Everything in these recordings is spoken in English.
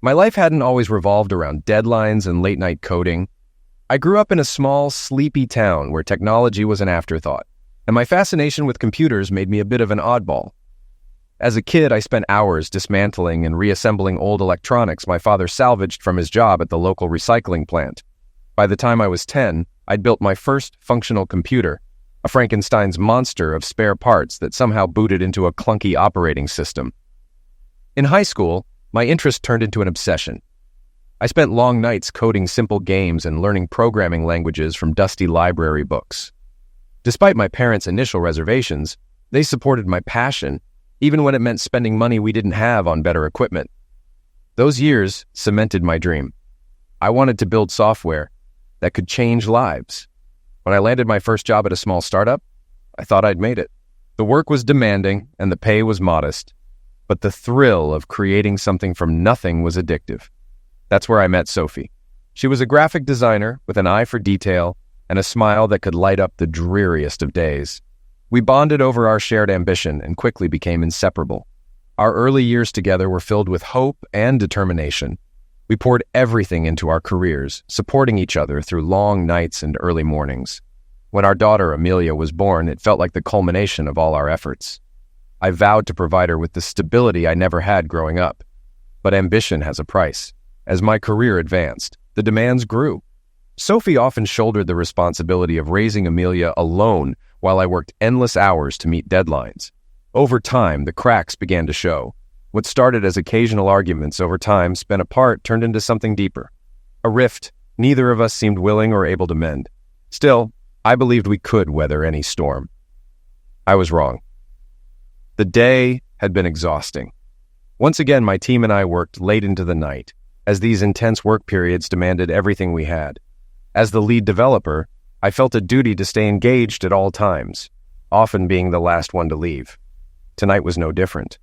My life hadn't always revolved around deadlines and late-night coding. I grew up in a small, sleepy town where technology was an afterthought, and my fascination with computers made me a bit of an oddball. As a kid, I spent hours dismantling and reassembling old electronics my father salvaged from his job at the local recycling plant. By the time I was 10, I'd built my first functional computer, a Frankenstein's monster of spare parts that somehow booted into a clunky operating system. In high school, my interest turned into an obsession. I spent long nights coding simple games and learning programming languages from dusty library books. Despite my parents' initial reservations, they supported my passion, even when it meant spending money we didn't have on better equipment. Those years cemented my dream. I wanted to build software that could change lives. When I landed my first job at a small startup, I thought I'd made it. The work was demanding and the pay was modest, but the thrill of creating something from nothing was addictive. That's where I met Sophie. She was a graphic designer with an eye for detail and a smile that could light up the dreariest of days. We bonded over our shared ambition and quickly became inseparable. Our early years together were filled with hope and determination. We poured everything into our careers, supporting each other through long nights and early mornings. When our daughter Amelia was born, it felt like the culmination of all our efforts. I vowed to provide her with the stability I never had growing up. But ambition has a price. As my career advanced, the demands grew. Sophie often shouldered the responsibility of raising Amelia alone while I worked endless hours to meet deadlines. Over time, the cracks began to show. What started as occasional arguments over time spent apart turned into something deeper. A rift neither of us seemed willing or able to mend. Still, I believed we could weather any storm. I was wrong. The day had been exhausting. Once again, my team and I worked late into the night, as these intense work periods demanded everything we had. As the lead developer, I felt a duty to stay engaged at all times, often being the last one to leave. Tonight was no different.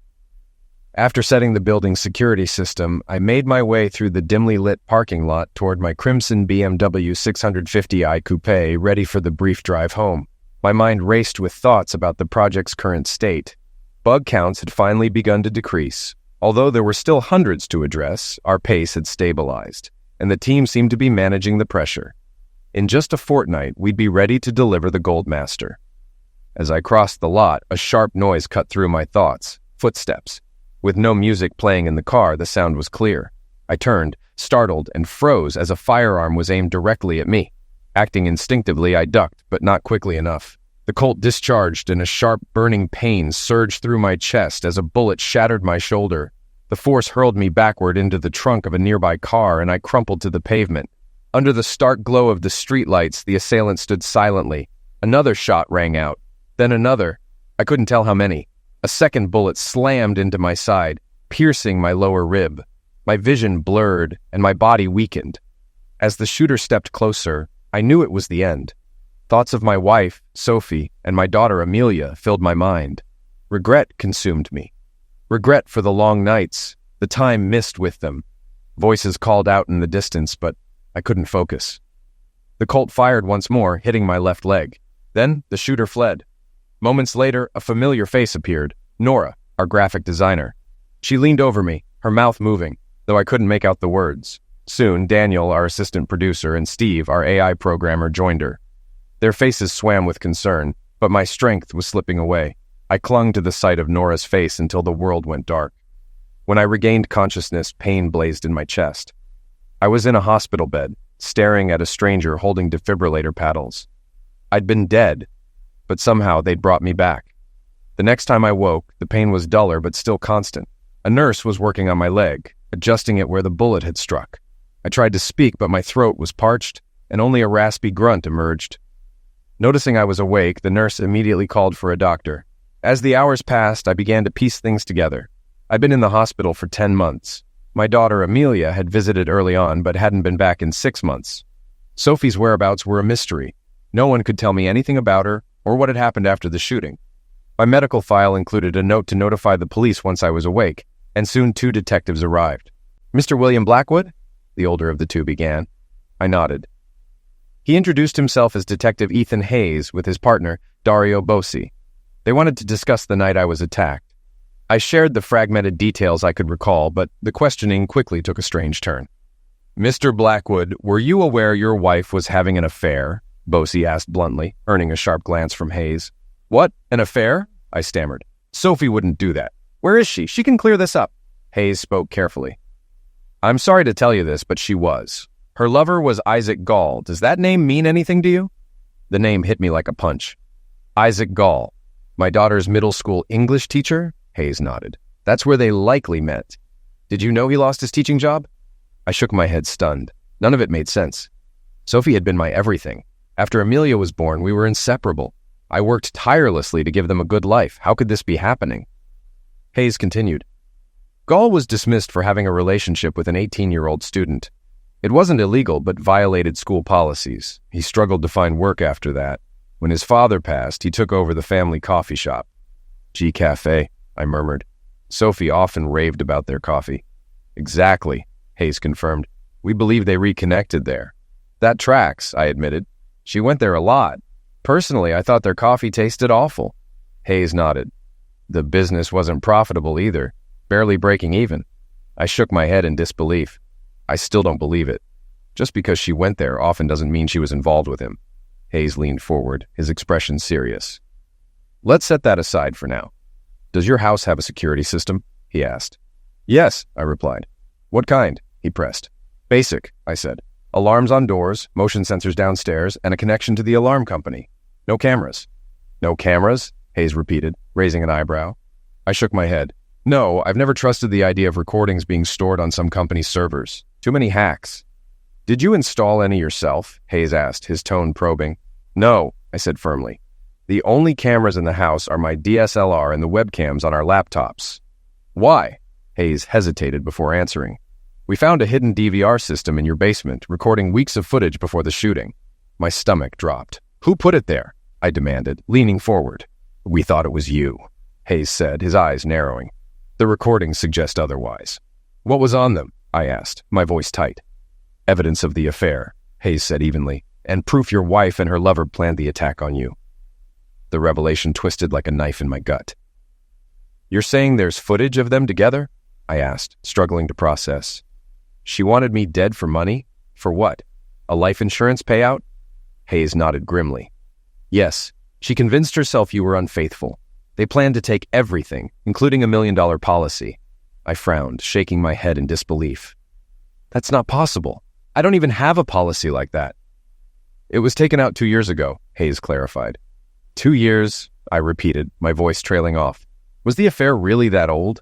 After setting the building's security system, I made my way through the dimly lit parking lot toward my crimson BMW 650i Coupe, ready for the brief drive home. My mind raced with thoughts about the project's current state. Bug counts had finally begun to decrease. Although there were still hundreds to address, our pace had stabilized, and the team seemed to be managing the pressure. In just a fortnight, we'd be ready to deliver the Goldmaster. As I crossed the lot, a sharp noise cut through my thoughts. Footsteps. With no music playing in the car, the sound was clear. I turned, startled, and froze as a firearm was aimed directly at me. Acting instinctively, I ducked, but not quickly enough. The Colt discharged and a sharp, burning pain surged through my chest as a bullet shattered my shoulder. The force hurled me backward into the trunk of a nearby car, and I crumpled to the pavement. Under the stark glow of the streetlights, the assailant stood silently. Another shot rang out. Then another. I couldn't tell how many. A second bullet slammed into my side, piercing my lower rib. My vision blurred, and my body weakened. As the shooter stepped closer, I knew it was the end. Thoughts of my wife, Sophie, and my daughter Amelia filled my mind. Regret consumed me. Regret for the long nights, the time missed with them. Voices called out in the distance, but I couldn't focus. The Colt fired once more, hitting my left leg. Then the shooter fled. Moments later, a familiar face appeared, Nora, our graphic designer. She leaned over me, her mouth moving, though I couldn't make out the words. Soon, Daniel, our assistant producer, and Steve, our AI programmer, joined her. Their faces swam with concern, but my strength was slipping away. I clung to the sight of Nora's face until the world went dark. When I regained consciousness, pain blazed in my chest. I was in a hospital bed, staring at a stranger holding defibrillator paddles. I'd been dead, but somehow they'd brought me back. The next time I woke, the pain was duller but still constant. A nurse was working on my leg, adjusting it where the bullet had struck. I tried to speak, but my throat was parched, and only a raspy grunt emerged. Noticing I was awake, the nurse immediately called for a doctor. As the hours passed, I began to piece things together. I'd been in the hospital for 10 months. My daughter Amelia had visited early on, but hadn't been back in 6 months. Sophie's whereabouts were a mystery. No one could tell me anything about her or what had happened after the shooting. My medical file included a note to notify the police once I was awake, and soon 2 detectives arrived. "Mr. William Blackwood?" the older of the 2 began. I nodded. He introduced himself as Detective Ethan Hayes with his partner, Dario Bossi. They wanted to discuss the night I was attacked. I shared the fragmented details I could recall, but the questioning quickly took a strange turn. "Mr. Blackwood, were you aware your wife was having an affair?" Bosie asked bluntly, earning a sharp glance from Hayes. "What? An affair?" I stammered. "Sophie wouldn't do that. Where is she? She can clear this up." Hayes spoke carefully. "I'm sorry to tell you this, but she was. Her lover was Isaac Gall. Does that name mean anything to you?" The name hit me like a punch. "Isaac Gall. My daughter's middle school English teacher?" Hayes nodded. "That's where they likely met. Did you know he lost his teaching job?" I shook my head stunned. None of it made sense. Sophie had been my everything. After Amelia was born, we were inseparable. I worked tirelessly to give them a good life. How could this be happening? Hayes continued. "Gall was dismissed for having a relationship with an 18-year-old student. It wasn't illegal, but violated school policies. He struggled to find work after that. When his father passed, he took over the family coffee shop." "G Cafe," I murmured. Sophie often raved about their coffee. "Exactly," Hayes confirmed. "We believe they reconnected there." "That tracks," I admitted. "She went there a lot. Personally, I thought their coffee tasted awful." Hayes nodded. "The business wasn't profitable either, barely breaking even." I shook my head in disbelief. "I still don't believe it. Just because she went there often doesn't mean she was involved with him." Hayes leaned forward, his expression serious. "Let's set that aside for now. Does your house have a security system?" he asked. "Yes," I replied. "What kind?" he pressed. "Basic," I said. "Alarms on doors, motion sensors downstairs, and a connection to the alarm company. No cameras." "No cameras?" Hayes repeated, raising an eyebrow. I shook my head. "No, I've never trusted the idea of recordings being stored on some company's servers. Too many hacks." "Did you install any yourself?" Hayes asked, his tone probing. "No," I said firmly. "The only cameras in the house are my DSLR and the webcams on our laptops." "Why?" Hayes hesitated before answering. "We found a hidden DVR system in your basement, recording weeks of footage before the shooting." My stomach dropped. "Who put it there?" I demanded, leaning forward. "We thought it was you," Hayes said, his eyes narrowing. "The recordings suggest otherwise." "What was on them?" I asked, my voice tight. "Evidence of the affair," Hayes said evenly, "and proof your wife and her lover planned the attack on you." The revelation twisted like a knife in my gut. "You're saying there's footage of them together?" I asked, struggling to process. "She wanted me dead for money? For what? A life insurance payout?" Hayes nodded grimly. "Yes, she convinced herself you were unfaithful. They planned to take everything, including $1 million policy." I frowned, shaking my head in disbelief. "That's not possible. I don't even have a policy like that." "It was taken out 2 years ago," Hayes clarified. 2 years, I repeated, my voice trailing off. Was the affair really that old?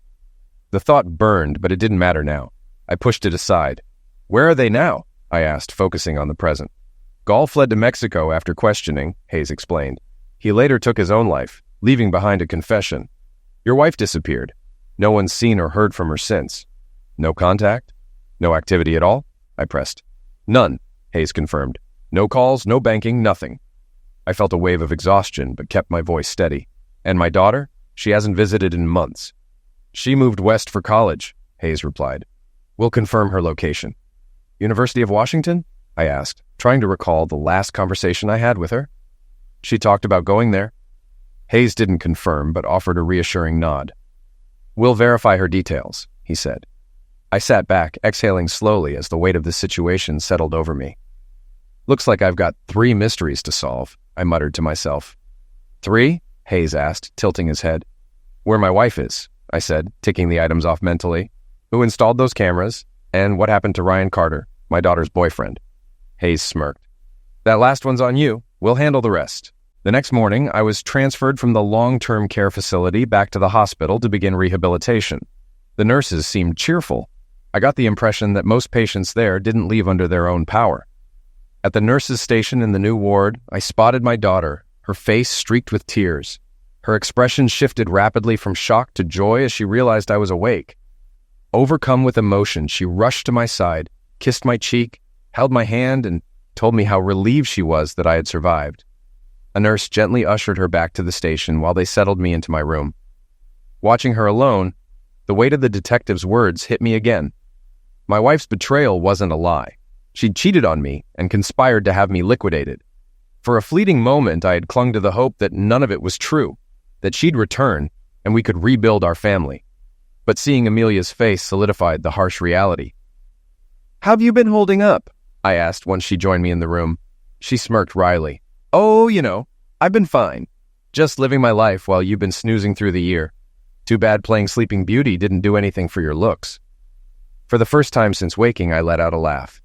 The thought burned, but it didn't matter now. I pushed it aside. "Where are they now?" I asked, focusing on the present. "Gall fled to Mexico after questioning," Hayes explained. "He later took his own life, leaving behind a confession. Your wife disappeared. No one's seen or heard from her since." "No contact? No activity at all?" I pressed. "None," Hayes confirmed. "No calls, no banking, nothing." I felt a wave of exhaustion, but kept my voice steady. "And my daughter? She hasn't visited in months." "She moved west for college," Hayes replied. "We'll confirm her location." "University of Washington?" I asked, trying to recall the last conversation I had with her. "She talked about going there." Hayes didn't confirm, but offered a reassuring nod. "We'll verify her details," he said. I sat back, exhaling slowly as the weight of the situation settled over me. "Looks like I've got 3 mysteries to solve," I muttered to myself. "3?" Hayes asked, tilting his head. "Where my wife is," I said, ticking the items off mentally. "Who installed those cameras? And what happened to Ryan Carter, my daughter's boyfriend?" Hayes smirked. "That last one's on you. We'll handle the rest." The next morning, I was transferred from the long-term care facility back to the hospital to begin rehabilitation. The nurses seemed cheerful. I got the impression that most patients there didn't leave under their own power. At the nurses' station in the new ward, I spotted my daughter, her face streaked with tears. Her expression shifted rapidly from shock to joy as she realized I was awake. Overcome with emotion, she rushed to my side, kissed my cheek, held my hand, and told me how relieved she was that I had survived. A nurse gently ushered her back to the station while they settled me into my room. Watching her alone, the weight of the detective's words hit me again. My wife's betrayal wasn't a lie. She'd cheated on me and conspired to have me liquidated. For a fleeting moment, I had clung to the hope that none of it was true, that she'd return, and and we could rebuild our family. But seeing Amelia's face solidified the harsh reality. "How've you been holding up?" I asked once she joined me in the room. She smirked wryly. "Oh, I've been fine. Just living my life while you've been snoozing through the year. Too bad playing Sleeping Beauty didn't do anything for your looks." For the first time since waking, I let out a laugh.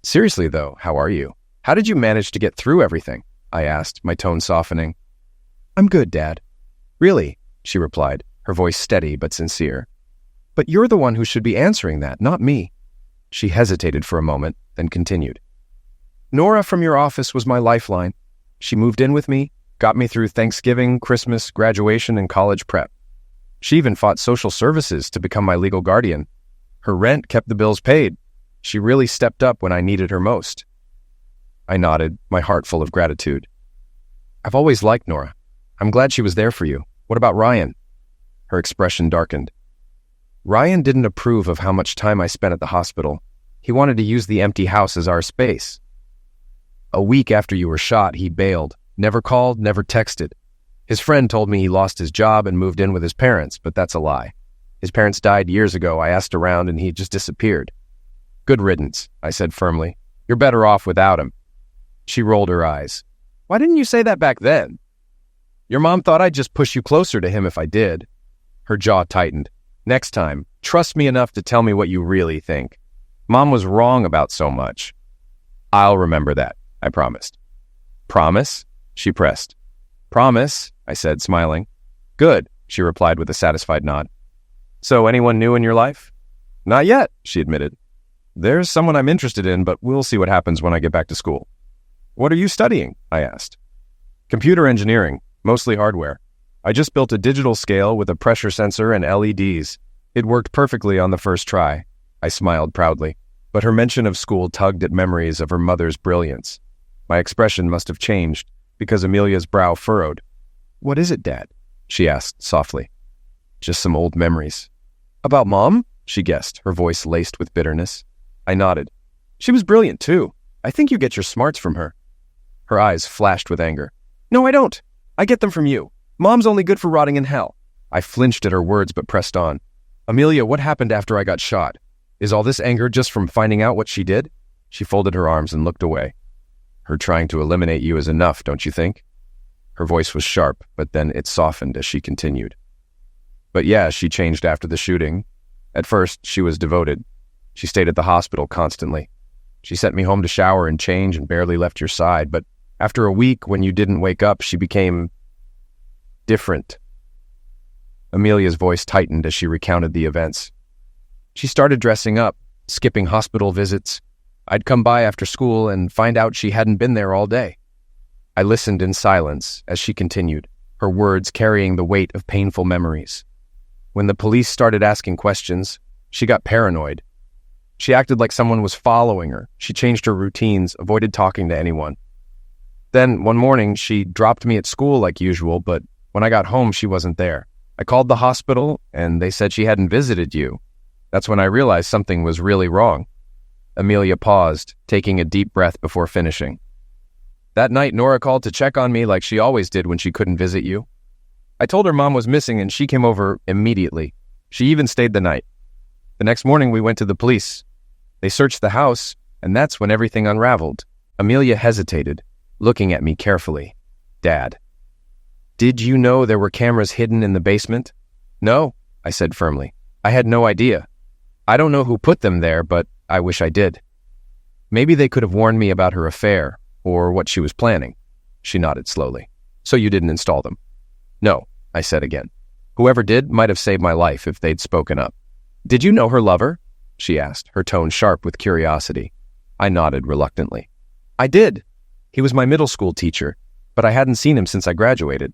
"Seriously, though, how are you? How did you manage to get through everything?" I asked, my tone softening. "I'm good, Dad." "Really?" she replied, her voice steady but sincere. "But you're the one who should be answering that, not me." She hesitated for a moment, then continued. "Nora from your office was my lifeline. She moved in with me, got me through Thanksgiving, Christmas, graduation, and college prep. She even fought social services to become my legal guardian. Her rent kept the bills paid. She really stepped up when I needed her most." I nodded, my heart full of gratitude. "I've always liked Nora. I'm glad she was there for you. What about Ryan?" Her expression darkened. "Ryan didn't approve of how much time I spent at the hospital. He wanted to use the empty house as our space. A week after you were shot, he bailed. Never called, never texted. His friend told me he lost his job and moved in with his parents, but that's a lie. His parents died years ago. I asked around and he just disappeared." "Good riddance," I said firmly. "You're better off without him." She rolled her eyes. "Why didn't you say that back then?" "Your mom thought I'd just push you closer to him if I did." Her jaw tightened. "Next time, trust me enough to tell me what you really think. Mom was wrong about so much." "I'll remember that," I promised. "Promise?" she pressed. "Promise," I said, smiling. "Good," she replied with a satisfied nod. "So anyone new in your life?" "Not yet," she admitted. "There's someone I'm interested in, but we'll see what happens when I get back to school." "What are you studying?" I asked. "Computer engineering, mostly hardware. I just built a digital scale with a pressure sensor and LEDs. It worked perfectly on the first try." I smiled proudly, but her mention of school tugged at memories of her mother's brilliance. My expression must have changed, because Amelia's brow furrowed. "What is it, Dad?" she asked softly. "Just some old memories." "About Mom?" she guessed, her voice laced with bitterness. I nodded. "She was brilliant, too. I think you get your smarts from her." Her eyes flashed with anger. "No, I don't. I get them from you. Mom's only good for rotting in hell." I flinched at her words but pressed on. "Amelia, what happened after I got shot? Is all this anger just from finding out what she did?" She folded her arms and looked away. "Her trying to eliminate you is enough, don't you think?" Her voice was sharp, but then it softened as she continued. "But yeah, she changed after the shooting. At first, she was devoted. She stayed at the hospital constantly. She sent me home to shower and change and barely left your side, but after a week, when you didn't wake up, she became different." Amelia's voice tightened as she recounted the events. "She started dressing up, skipping hospital visits. I'd come by after school and find out she hadn't been there all day." I listened in silence as she continued, her words carrying the weight of painful memories. When the police started asking questions, she got paranoid. She acted like someone was following her. She changed her routines, avoided talking to anyone. Then, one morning, she dropped me at school like usual, but when I got home, she wasn't there. I called the hospital, and they said she hadn't visited you. That's when I realized something was really wrong." Amelia paused, taking a deep breath before finishing. "That night, Nora called to check on me like she always did when she couldn't visit you. I told her Mom was missing, and she came over immediately. She even stayed the night. The next morning, we went to the police. They searched the house, and that's when everything unraveled." Amelia hesitated, looking at me carefully. "Dad, did you know there were cameras hidden in the basement?" "No," I said firmly. "I had no idea. I don't know who put them there, but I wish I did. Maybe they could have warned me about her affair, or what she was planning." She nodded slowly. "So you didn't install them?" "No," I said again. "Whoever did might have saved my life if they'd spoken up." "Did you know her lover?" she asked, her tone sharp with curiosity. I nodded reluctantly. "I did. He was my middle school teacher, but I hadn't seen him since I graduated."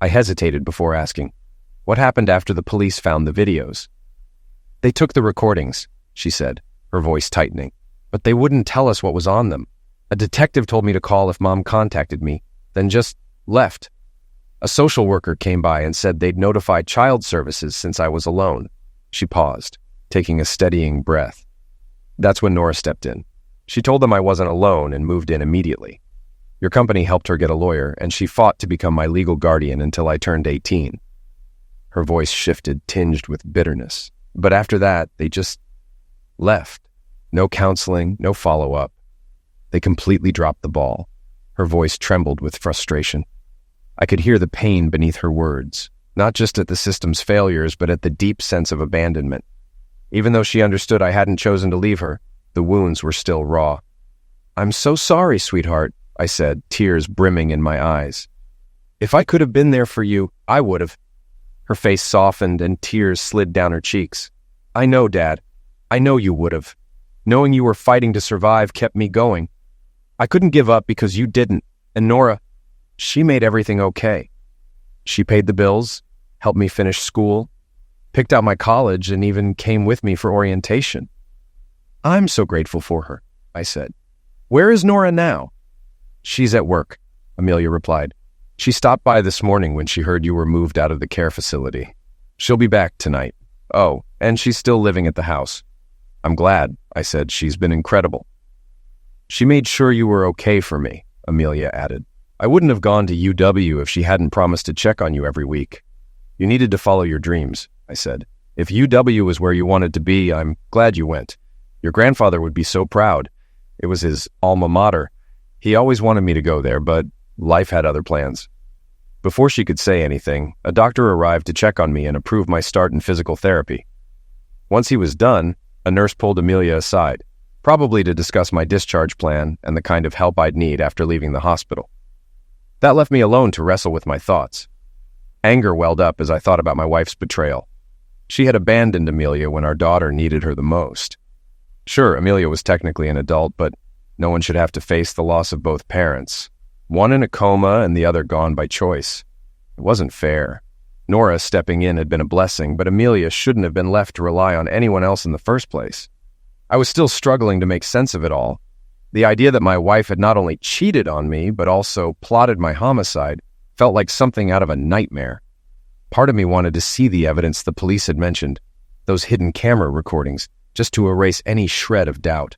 I hesitated before asking, "What happened after the police found the videos?" "They took the recordings," she said, her voice tightening, "but they wouldn't tell us what was on them. A detective told me to call if Mom contacted me, then just left. A social worker came by and said they'd notified child services since I was alone." She paused, taking a steadying breath. "That's when Nora stepped in. She told them I wasn't alone and moved in immediately. Your company helped her get a lawyer, and she fought to become my legal guardian until I turned 18. Her voice shifted, tinged with bitterness. But after that, they just left. No counseling, no follow-up. They completely dropped the ball. Her voice trembled with frustration. I could hear the pain beneath her words, not just at the system's failures, but at the deep sense of abandonment. Even though she understood I hadn't chosen to leave her, the wounds were still raw. "I'm so sorry, sweetheart," I said, tears brimming in my eyes. "If I could have been there for you, I would have." Her face softened and tears slid down her cheeks. "I know, Dad. I know you would have. Knowing you were fighting to survive kept me going. I couldn't give up because you didn't. And Nora, she made everything okay. She paid the bills, helped me finish school, picked out my college, and even came with me for orientation. I'm so grateful for her," I said. "Where is Nora now?" "She's at work," Amelia replied. "She stopped by this morning when she heard you were moved out of the care facility. She'll be back tonight. Oh, and she's still living at the house." "I'm glad," I said. "She's been incredible." "She made sure you were okay for me," Amelia added. "I wouldn't have gone to UW if she hadn't promised to check on you every week. You needed to follow your dreams," I said. "If UW was where you wanted to be, I'm glad you went. Your grandfather would be so proud. It was his alma mater. He always wanted me to go there, but life had other plans." Before she could say anything, a doctor arrived to check on me and approve my start in physical therapy. Once he was done, a nurse pulled Amelia aside, probably to discuss my discharge plan and the kind of help I'd need after leaving the hospital. That left me alone to wrestle with my thoughts. Anger welled up as I thought about my wife's betrayal. She had abandoned Amelia when our daughter needed her the most. Sure, Amelia was technically an adult, but no one should have to face the loss of both parents. One in a coma and the other gone by choice. It wasn't fair. Nora stepping in had been a blessing, but Amelia shouldn't have been left to rely on anyone else in the first place. I was still struggling to make sense of it all. The idea that my wife had not only cheated on me, but also plotted my homicide, felt like something out of a nightmare. Part of me wanted to see the evidence the police had mentioned, those hidden camera recordings, just to erase any shred of doubt.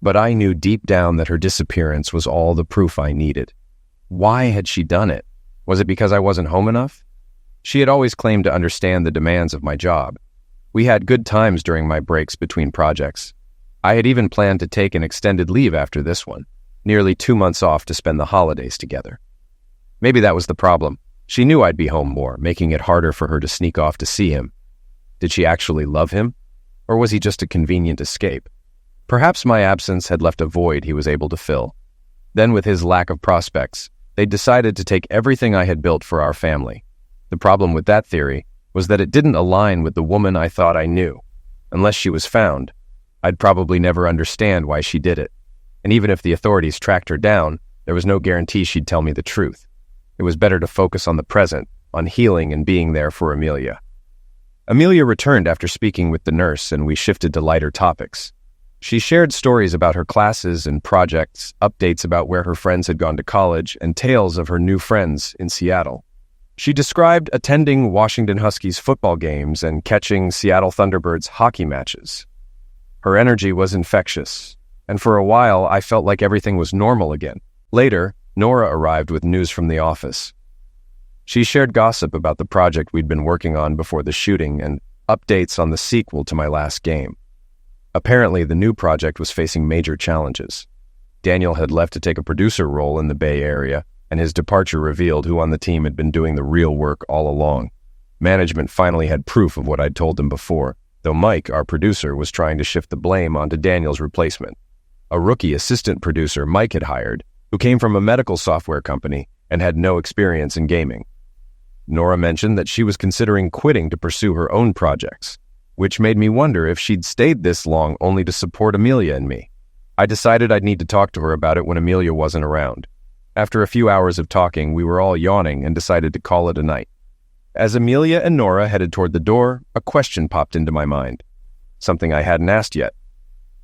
But I knew deep down that her disappearance was all the proof I needed. Why had she done it? Was it because I wasn't home enough? She had always claimed to understand the demands of my job. We had good times during my breaks between projects. I had even planned to take an extended leave after this one, nearly 2 months off to spend the holidays together. Maybe that was the problem. She knew I'd be home more, making it harder for her to sneak off to see him. Did she actually love him? Or was he just a convenient escape? Perhaps my absence had left a void he was able to fill. Then, with his lack of prospects, they decided to take everything I had built for our family. The problem with that theory was that it didn't align with the woman I thought I knew. Unless she was found, I'd probably never understand why she did it. And even if the authorities tracked her down, there was no guarantee she'd tell me the truth. It was better to focus on the present, on healing and being there for Amelia. Amelia returned after speaking with the nurse, and we shifted to lighter topics. She shared stories about her classes and projects, updates about where her friends had gone to college, and tales of her new friends in Seattle. She described attending Washington Huskies football games and catching Seattle Thunderbirds hockey matches. Her energy was infectious, and for a while I felt like everything was normal again. Later, Nora arrived with news from the office. She shared gossip about the project we'd been working on before the shooting and updates on the sequel to my last game. Apparently, the new project was facing major challenges. Daniel had left to take a producer role in the Bay Area, and his departure revealed who on the team had been doing the real work all along. Management finally had proof of what I'd told them before, though Mike, our producer, was trying to shift the blame onto Daniel's replacement. A rookie assistant producer Mike had hired, who came from a medical software company and had no experience in gaming. Nora mentioned that she was considering quitting to pursue her own projects, which made me wonder if she'd stayed this long only to support Amelia and me. I decided I'd need to talk to her about it when Amelia wasn't around. After a few hours of talking, we were all yawning and decided to call it a night. As Amelia and Nora headed toward the door, a question popped into my mind. Something I hadn't asked yet.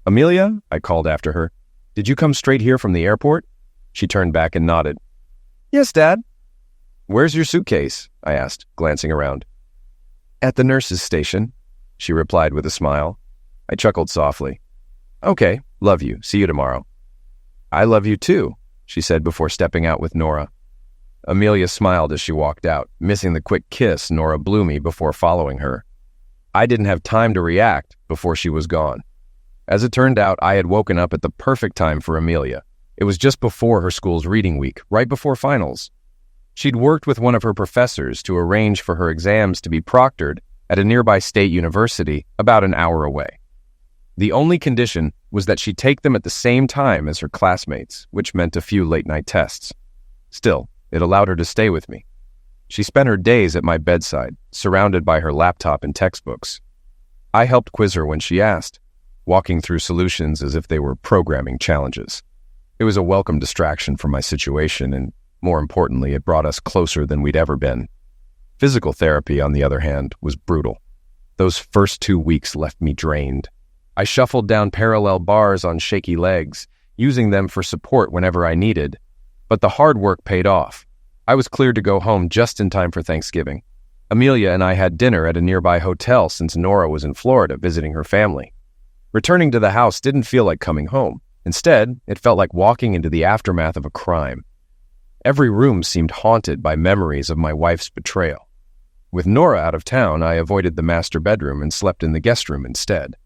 "Amelia," I called after her, "did you come straight here from the airport?" She turned back and nodded. "Yes, Dad." "Where's your suitcase?" I asked, glancing around. "At the nurse's station," she replied with a smile. I chuckled softly. "Okay, love you. See you tomorrow." "I love you too," she said before stepping out with Nora. Amelia smiled as she walked out, missing the quick kiss Nora blew me before following her. I didn't have time to react before she was gone. As it turned out, I had woken up at the perfect time for Amelia. It was just before her school's reading week, right before finals. She'd worked with one of her professors to arrange for her exams to be proctored at a nearby state university about an hour away. The only condition was that she take them at the same time as her classmates, which meant a few late-night tests. Still, it allowed her to stay with me. She spent her days at my bedside, surrounded by her laptop and textbooks. I helped quiz her when she asked, walking through solutions as if they were programming challenges. It was a welcome distraction from my situation, and more importantly, it brought us closer than we'd ever been. Physical therapy, on the other hand, was brutal. Those first 2 weeks left me drained. I shuffled down parallel bars on shaky legs, using them for support whenever I needed. But the hard work paid off. I was cleared to go home just in time for Thanksgiving. Amelia and I had dinner at a nearby hotel since Nora was in Florida visiting her family. Returning to the house didn't feel like coming home. Instead, it felt like walking into the aftermath of a crime. Every room seemed haunted by memories of my wife's betrayal. With Nora out of town, I avoided the master bedroom and slept in the guest room instead.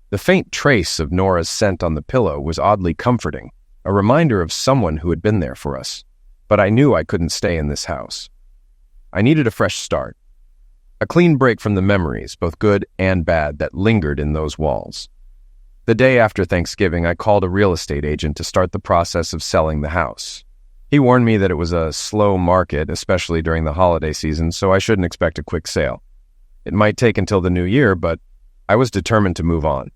The faint trace of Nora's scent on the pillow was oddly comforting, a reminder of someone who had been there for us. But I knew I couldn't stay in this house. I needed a fresh start. A clean break from the memories, both good and bad, that lingered in those walls. The day after Thanksgiving, I called a real estate agent to start the process of selling the house. He warned me that it was a slow market, especially during the holiday season, so I shouldn't expect a quick sale. It might take until the new year, but I was determined to move on.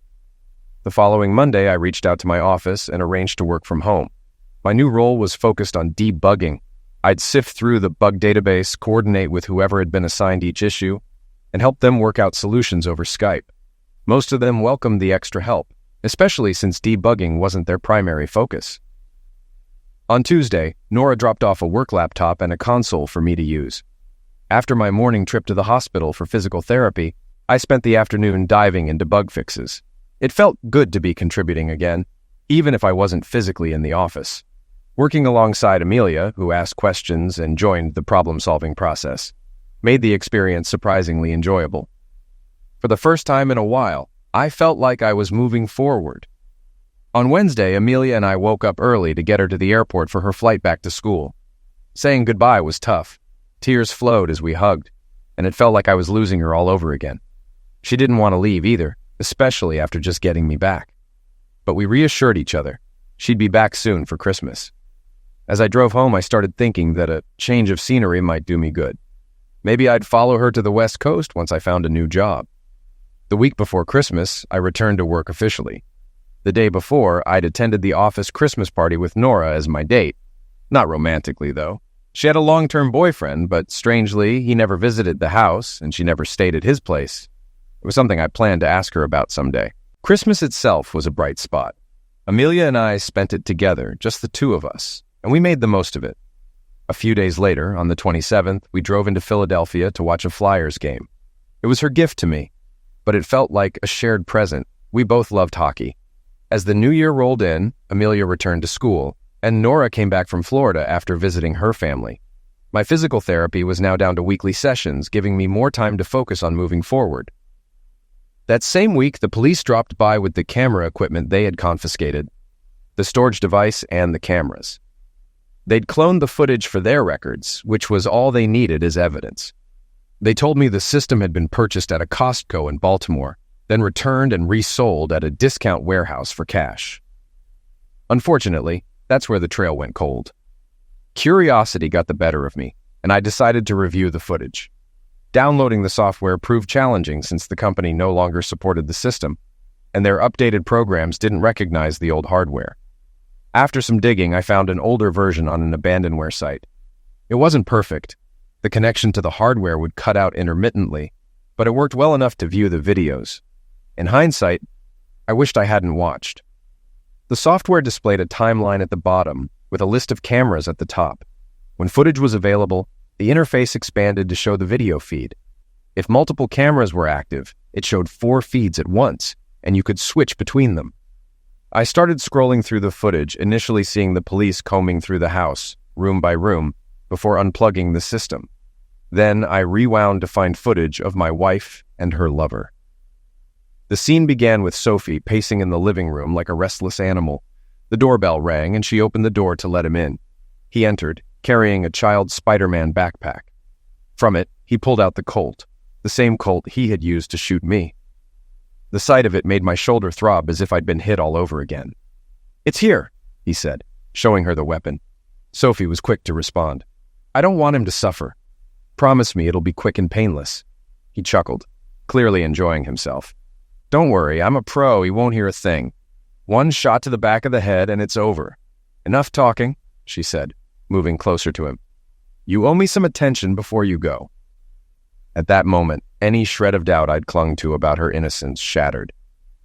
The following Monday, I reached out to my office and arranged to work from home. My new role was focused on debugging. I'd sift through the bug database, coordinate with whoever had been assigned each issue, and help them work out solutions over Skype. Most of them welcomed the extra help, especially since debugging wasn't their primary focus. On Tuesday, Nora dropped off a work laptop and a console for me to use. After my morning trip to the hospital for physical therapy, I spent the afternoon diving into bug fixes. It felt good to be contributing again, even if I wasn't physically in the office. Working alongside Amelia, who asked questions and joined the problem-solving process, made the experience surprisingly enjoyable. For the first time in a while, I felt like I was moving forward. On Wednesday, Amelia and I woke up early to get her to the airport for her flight back to school. Saying goodbye was tough. Tears flowed as we hugged, and it felt like I was losing her all over again. She didn't want to leave either, especially after just getting me back. But we reassured each other. She'd be back soon for Christmas. As I drove home, I started thinking that a change of scenery might do me good. Maybe I'd follow her to the West Coast once I found a new job. The week before Christmas, I returned to work officially. The day before, I'd attended the office Christmas party with Nora as my date. Not romantically, though. She had a long-term boyfriend, but strangely, he never visited the house, and she never stayed at his place. It was something I planned to ask her about someday. Christmas itself was a bright spot. Amelia and I spent it together, just the two of us, and we made the most of it. A few days later, on the 27th, we drove into Philadelphia to watch a Flyers game. It was her gift to me, but it felt like a shared present. We both loved hockey. As the new year rolled in, Amelia returned to school, and Nora came back from Florida after visiting her family. My physical therapy was now down to weekly sessions, giving me more time to focus on moving forward. That same week, the police dropped by with the camera equipment they had confiscated, the storage device and the cameras. They'd cloned the footage for their records, which was all they needed as evidence. They told me the system had been purchased at a Costco in Baltimore, then returned and resold at a discount warehouse for cash. Unfortunately, that's where the trail went cold. Curiosity got the better of me, and I decided to review the footage. Downloading the software proved challenging since the company no longer supported the system, and their updated programs didn't recognize the old hardware. After some digging, I found an older version on an abandonware site. It wasn't perfect. The connection to the hardware would cut out intermittently, but it worked well enough to view the videos. In hindsight, I wished I hadn't watched. The software displayed a timeline at the bottom with a list of cameras at the top. When footage was available, the interface expanded to show the video feed. If multiple cameras were active, it showed 4 feeds at once, and you could switch between them. I started scrolling through the footage, initially seeing the police combing through the house, room by room, before unplugging the system. Then I rewound to find footage of my wife and her lover. The scene began with Sophie pacing in the living room like a restless animal. The doorbell rang and she opened the door to let him in. He entered, carrying a child's Spider-Man backpack. From it, he pulled out the Colt, the same Colt he had used to shoot me. The sight of it made my shoulder throb as if I'd been hit all over again. "It's here," he said, showing her the weapon. Sophie was quick to respond. "I don't want him to suffer. Promise me it'll be quick and painless." He chuckled, clearly enjoying himself. "Don't worry, I'm a pro, he won't hear a thing. One shot to the back of the head and it's over. Enough talking," she said, moving closer to him. "You owe me some attention before you go." At that moment, any shred of doubt I'd clung to about her innocence shattered.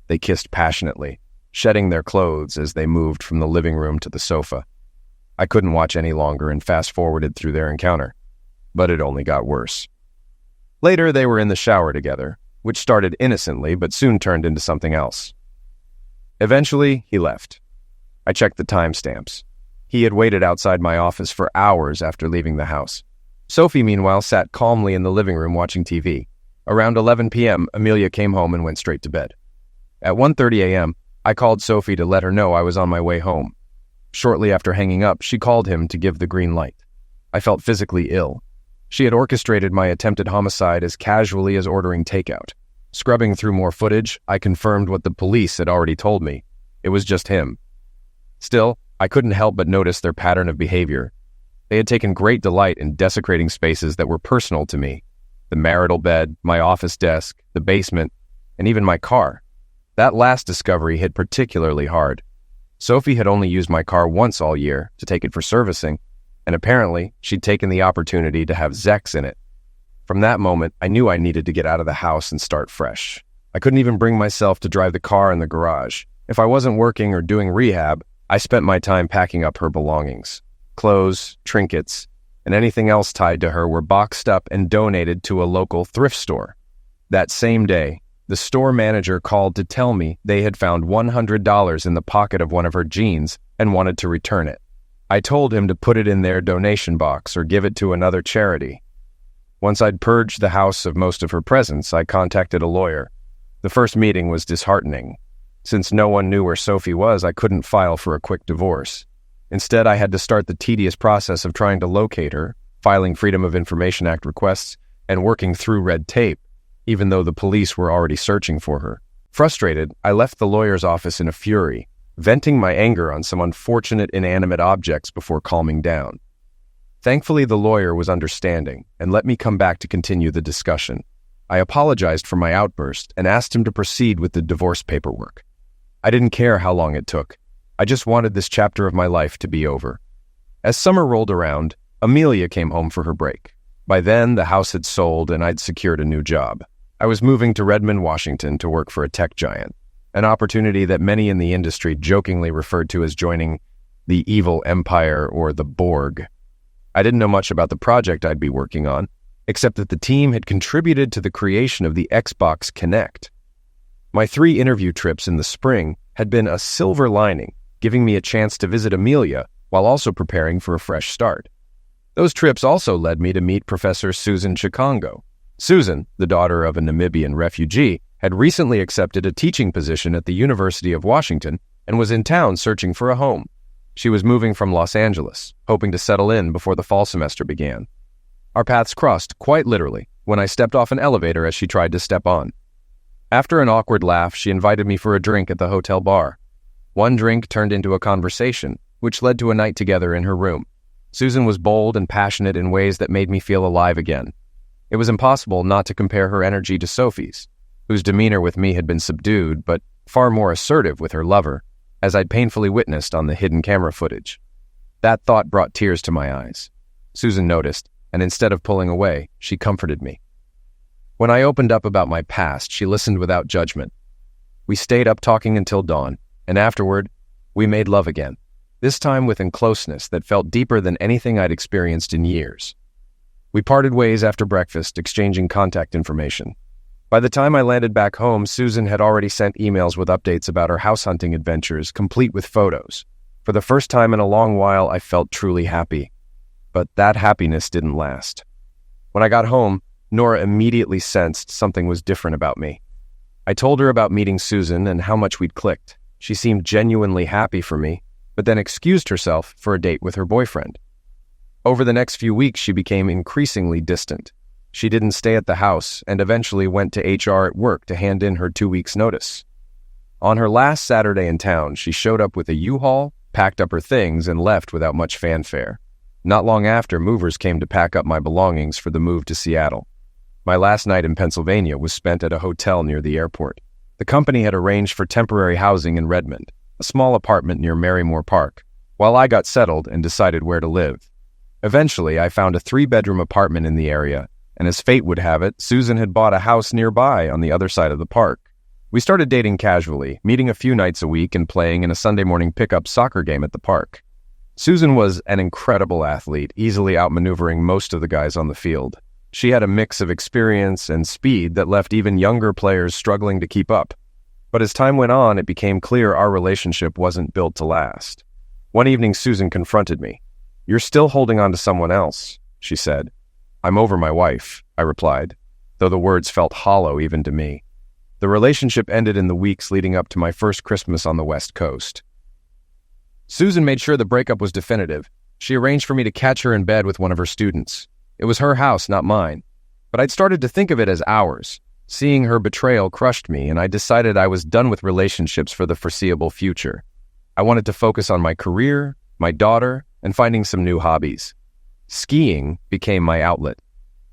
They kissed passionately, shedding their clothes as they moved from the living room to the sofa. I couldn't watch any longer and fast-forwarded through their encounter, but it only got worse. Later, they were in the shower together, which started innocently but soon turned into something else. Eventually, he left. I checked the timestamps. He had waited outside my office for hours after leaving the house. Sophie, meanwhile, sat calmly in the living room watching TV. Around 11 p.m., Amelia came home and went straight to bed. At 1:30 a.m., I called Sophie to let her know I was on my way home. Shortly after hanging up, she called him to give the green light. I felt physically ill. She had orchestrated my attempted homicide as casually as ordering takeout. Scrubbing through more footage, I confirmed what the police had already told me. It was just him. Still, I couldn't help but notice their pattern of behavior. They had taken great delight in desecrating spaces that were personal to me. The marital bed, my office desk, the basement, and even my car. That last discovery hit particularly hard. Sophie had only used my car once all year to take it for servicing, and apparently she'd taken the opportunity to have Zex in it. From that moment, I knew I needed to get out of the house and start fresh. I couldn't even bring myself to drive the car in the garage. If I wasn't working or doing rehab, I spent my time packing up her belongings. Clothes, trinkets, and anything else tied to her were boxed up and donated to a local thrift store. That same day, the store manager called to tell me they had found $100 in the pocket of one of her jeans and wanted to return it. I told him to put it in their donation box or give it to another charity. Once I'd purged the house of most of her presents, I contacted a lawyer. The first meeting was disheartening. Since no one knew where Sophie was, I couldn't file for a quick divorce. Instead, I had to start the tedious process of trying to locate her, filing Freedom of Information Act requests, and working through red tape, even though the police were already searching for her. Frustrated, I left the lawyer's office in a fury, venting my anger on some unfortunate inanimate objects before calming down. Thankfully, the lawyer was understanding and let me come back to continue the discussion. I apologized for my outburst and asked him to proceed with the divorce paperwork. I didn't care how long it took. I just wanted this chapter of my life to be over. As summer rolled around, Amelia came home for her break. By then, the house had sold and I'd secured a new job. I was moving to Redmond, Washington to work for a tech giant, an opportunity that many in the industry jokingly referred to as joining the evil empire or the Borg. I didn't know much about the project I'd be working on, except that the team had contributed to the creation of the Xbox Kinect. My 3 interview trips in the spring had been a silver lining, giving me a chance to visit Amelia while also preparing for a fresh start. Those trips also led me to meet Professor Susan Chikongo. Susan, the daughter of a Namibian refugee, had recently accepted a teaching position at the University of Washington and was in town searching for a home. She was moving from Los Angeles, hoping to settle in before the fall semester began. Our paths crossed, quite literally, when I stepped off an elevator as she tried to step on. After an awkward laugh, she invited me for a drink at the hotel bar. One drink turned into a conversation, which led to a night together in her room. Susan was bold and passionate in ways that made me feel alive again. It was impossible not to compare her energy to Sophie's, whose demeanor with me had been subdued, but far more assertive with her lover, as I'd painfully witnessed on the hidden camera footage. That thought brought tears to my eyes. Susan noticed, and instead of pulling away, she comforted me. When I opened up about my past, she listened without judgment. We stayed up talking until dawn, and afterward, we made love again, this time with a closeness that felt deeper than anything I'd experienced in years. We parted ways after breakfast, exchanging contact information. By the time I landed back home, Susan had already sent emails with updates about her house hunting adventures, complete with photos. For the first time in a long while, I felt truly happy. But that happiness didn't last. When I got home, Nora immediately sensed something was different about me. I told her about meeting Susan and how much we'd clicked. She seemed genuinely happy for me, but then excused herself for a date with her boyfriend. Over the next few weeks, she became increasingly distant. She didn't stay at the house and eventually went to HR at work to hand in her 2 weeks' notice. On her last Saturday in town, she showed up with a U-Haul, packed up her things, and left without much fanfare. Not long after, movers came to pack up my belongings for the move to Seattle. My last night in Pennsylvania was spent at a hotel near the airport. The company had arranged for temporary housing in Redmond, a small apartment near Marymore Park, while I got settled and decided where to live. Eventually, I found a 3-bedroom apartment in the area, and as fate would have it, Susan had bought a house nearby on the other side of the park. We started dating casually, meeting a few nights a week and playing in a Sunday morning pickup soccer game at the park. Susan was an incredible athlete, easily outmaneuvering most of the guys on the field. She had a mix of experience and speed that left even younger players struggling to keep up. But as time went on, it became clear our relationship wasn't built to last. One evening, Susan confronted me. "You're still holding on to someone else," she said. "I'm over my wife," I replied, though the words felt hollow even to me. The relationship ended in the weeks leading up to my first Christmas on the West Coast. Susan made sure the breakup was definitive. She arranged for me to catch her in bed with one of her students. It was her house, not mine. But I'd started to think of it as ours. Seeing her betrayal crushed me, and I decided I was done with relationships for the foreseeable future. I wanted to focus on my career, my daughter, and finding some new hobbies. Skiing became my outlet.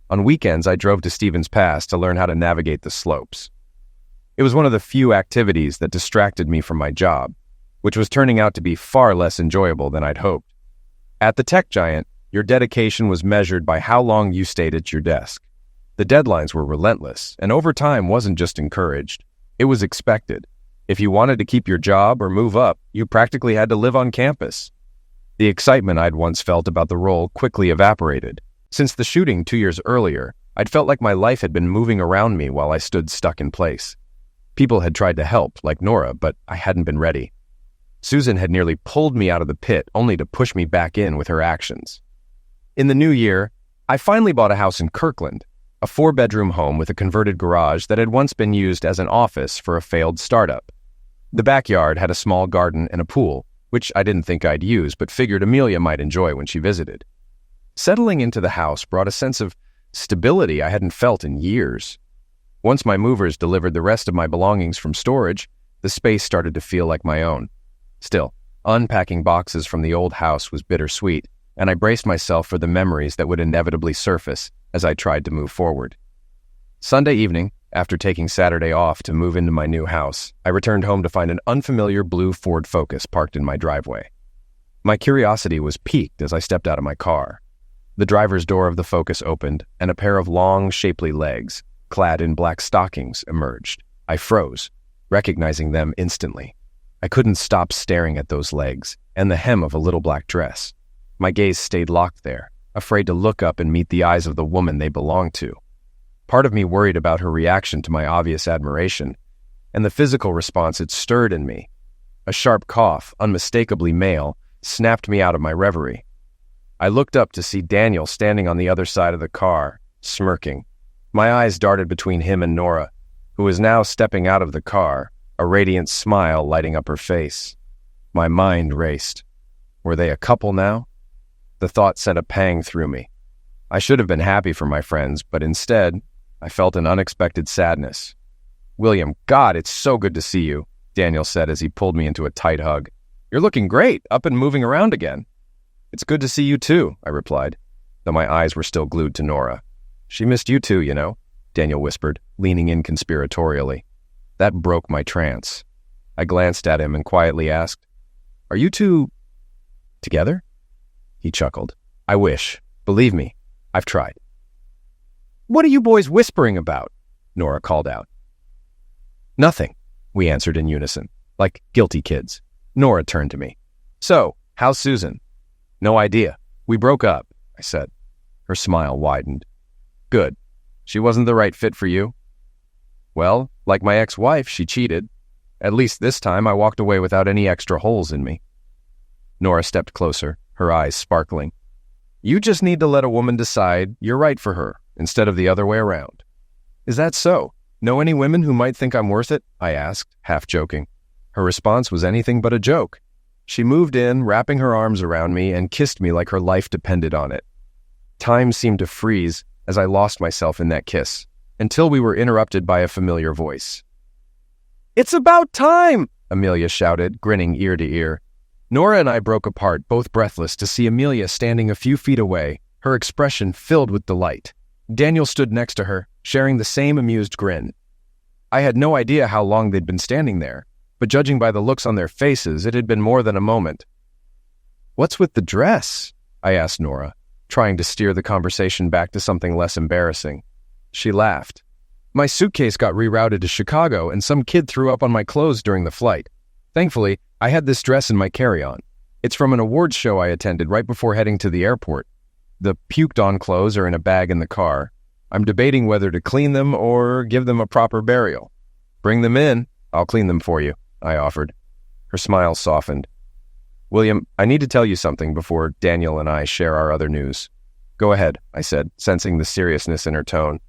On weekends, I drove to Stevens Pass to learn how to navigate the slopes. It was one of the few activities that distracted me from my job, which was turning out to be far less enjoyable than I'd hoped. At the tech giant, your dedication was measured by how long you stayed at your desk. The deadlines were relentless, and overtime wasn't just encouraged. It was expected. If you wanted to keep your job or move up, you practically had to live on campus. The excitement I'd once felt about the role quickly evaporated. Since the shooting 2 years earlier, I'd felt like my life had been moving around me while I stood stuck in place. People had tried to help, like Nora, but I hadn't been ready. Susan had nearly pulled me out of the pit, only to push me back in with her actions. In the new year, I finally bought a house in Kirkland, a 4-bedroom home with a converted garage that had once been used as an office for a failed startup. The backyard had a small garden and a pool, which I didn't think I'd use, but figured Amelia might enjoy when she visited. Settling into the house brought a sense of stability I hadn't felt in years. Once my movers delivered the rest of my belongings from storage, the space started to feel like my own. Still, unpacking boxes from the old house was bittersweet, and I braced myself for the memories that would inevitably surface as I tried to move forward. Sunday evening, after taking Saturday off to move into my new house, I returned home to find an unfamiliar blue Ford Focus parked in my driveway. My curiosity was piqued as I stepped out of my car. The driver's door of the Focus opened, and a pair of long, shapely legs, clad in black stockings, emerged. I froze, recognizing them instantly. I couldn't stop staring at those legs and the hem of a little black dress. My gaze stayed locked there, afraid to look up and meet the eyes of the woman they belonged to. Part of me worried about her reaction to my obvious admiration, and the physical response it stirred in me. A sharp cough, unmistakably male, snapped me out of my reverie. I looked up to see Daniel standing on the other side of the car, smirking. My eyes darted between him and Nora, who was now stepping out of the car, a radiant smile lighting up her face. My mind raced. Were they a couple now? The thought sent a pang through me. I should have been happy for my friends, but instead, I felt an unexpected sadness. "William, God, it's so good to see you," Daniel said as he pulled me into a tight hug. "You're looking great, up and moving around again." "It's good to see you too," I replied, though my eyes were still glued to Nora. "She missed you too, you know," Daniel whispered, leaning in conspiratorially. That broke my trance. I glanced at him and quietly asked, "Are you two together?" He chuckled. "I wish. Believe me, I've tried." "What are you boys whispering about?" Nora called out. "Nothing," we answered in unison, like guilty kids. Nora turned to me. "So, how's Susan?" "No idea. We broke up," I said. Her smile widened. "Good. She wasn't the right fit for you?" "Well, like my ex-wife, she cheated. At least this time I walked away without any extra holes in me." Nora stepped closer, her eyes sparkling. You just need to let a woman decide you're right for her, instead of the other way around. Is that so? Know any women who might think I'm worth it? I asked, half joking. Her response was anything but a joke. She moved in, wrapping her arms around me, and kissed me like her life depended on it. Time seemed to freeze as I lost myself in that kiss, until we were interrupted by a familiar voice. "It's about time!" Amelia shouted, grinning ear to ear. Nora and I broke apart, both breathless, to see Amelia standing a few feet away, her expression filled with delight. Daniel stood next to her, sharing the same amused grin. I had no idea how long they'd been standing there, but judging by the looks on their faces, it had been more than a moment. "What's with the dress?" I asked Nora, trying to steer the conversation back to something less embarrassing. She laughed. "My suitcase got rerouted to Chicago, and some kid threw up on my clothes during the flight. Thankfully, I had this dress in my carry-on. It's from an awards show I attended right before heading to the airport. The puked-on clothes are in a bag in the car. I'm debating whether to clean them or give them a proper burial." "Bring them in. I'll clean them for you," I offered. Her smile softened. "William, I need to tell you something before Daniel and I share our other news." "Go ahead," I said, sensing the seriousness in her tone.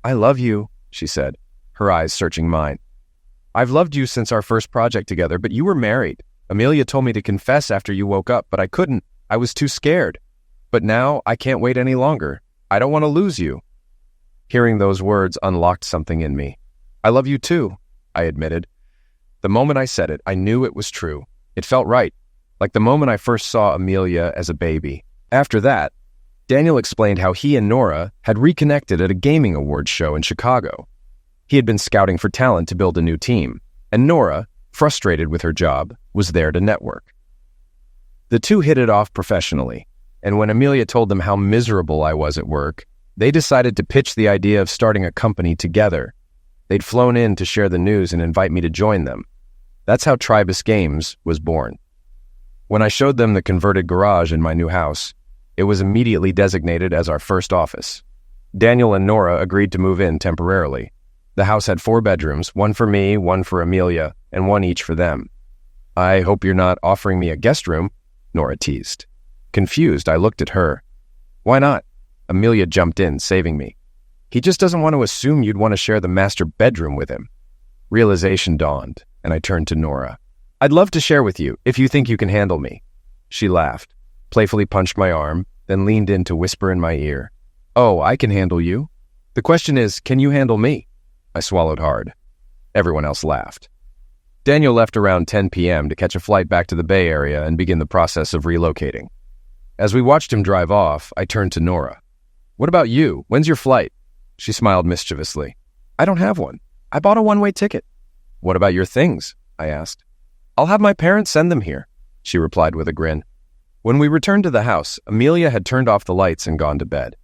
"I love you," she said, her eyes searching mine. "I've loved you since our first project together, but you were married. Amelia told me to confess after you woke up, but I couldn't. I was too scared. But now I can't wait any longer. I don't want to lose you." Hearing those words unlocked something in me. "I love you too," I admitted. The moment I said it, I knew it was true. It felt right, like the moment I first saw Amelia as a baby. After that, Daniel explained how he and Nora had reconnected at a gaming awards show in Chicago. He had been scouting for talent to build a new team, and Nora, frustrated with her job, was there to network. The two hit it off professionally, and when Amelia told them how miserable I was at work, they decided to pitch the idea of starting a company together. They'd flown in to share the news and invite me to join them. That's how Tribus Games was born. When I showed them the converted garage in my new house, it was immediately designated as our first office. Daniel and Nora agreed to move in temporarily. The house had 4 bedrooms, one for me, one for Amelia, and one each for them. "I hope you're not offering me a guest room," Nora teased. Confused, I looked at her. "Why not?" Amelia jumped in, saving me. "He just doesn't want to assume you'd want to share the master bedroom with him." Realization dawned, and I turned to Nora. "I'd love to share with you, if you think you can handle me." She laughed, playfully punched my arm, then leaned in to whisper in my ear. "Oh, I can handle you. The question is, can you handle me?" I swallowed hard. Everyone else laughed. Daniel left around 10 p.m. to catch a flight back to the Bay Area and begin the process of relocating. As we watched him drive off, I turned to Nora. "What about you? When's your flight?" She smiled mischievously. "I don't have one. I bought a one-way ticket." "What about your things?" I asked. "I'll have my parents send them here," she replied with a grin. When we returned to the house, Amelia had turned off the lights and gone to bed.